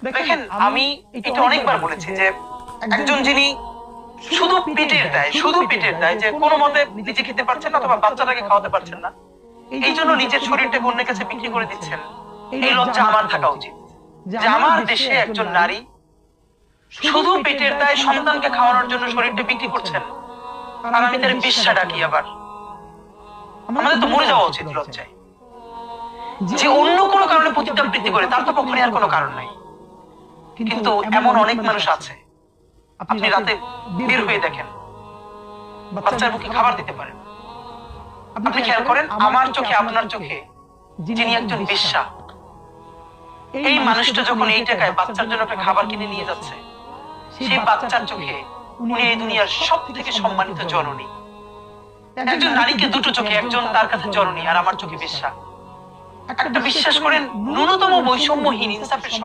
দেখেন, আমি এটা অনেকবার বলেছি যে একজন যিনি শুধু পেটের দায় যে কোনো মতে নিজে খেতে পারছেন না অথবা বাচ্চাটাকে খাওয়াতে পারছেন না, এই জন্য নিজের শরীরটাকে অন্যের কাছে বিক্রি করে দিচ্ছেন, এই লজ্জা আমার থাকা উচিত যে আমার দেশে একজন নারী শুধু পেটের দায় সন্তানকে খাওয়ানোর জন্য শরীরটা বিক্রি করছেন, আর আমি তার বিশ্বাস ডাকি। আবার আমাদের তো মরে যাওয়া উচিত লজ্জায়। যে অন্য কোনো কারণে পতিতাবৃত্তি করে তার তো কখনোই আর কোনো কারণ নাই, কিন্তু এমন অনেক মানুষ আছে, আপনি রাতে বের হয়ে দেখেন বাচ্চার মুখে খাবার দিতে পারেন। আপনি খেয়াল করেন, আমার চোখে আপনার চোখে যিনি একজন বেশ্যা, এই মানুষটা যখন এই টাকায় বাচ্চার জন্য একটা খাবার কিনে নিয়ে যাচ্ছে, সেই বাচ্চার চোখে উনি এই দুনিয়ার সব থেকে সম্মানিত জননী। একজন নারীকে দুটো চোখে, একজন তার কাছে জননী আর আমার চোখে বেশ্যা। একটা বিশ্বাস করেন, ন্যূনতম বৈষম্যহীন ইনসাফের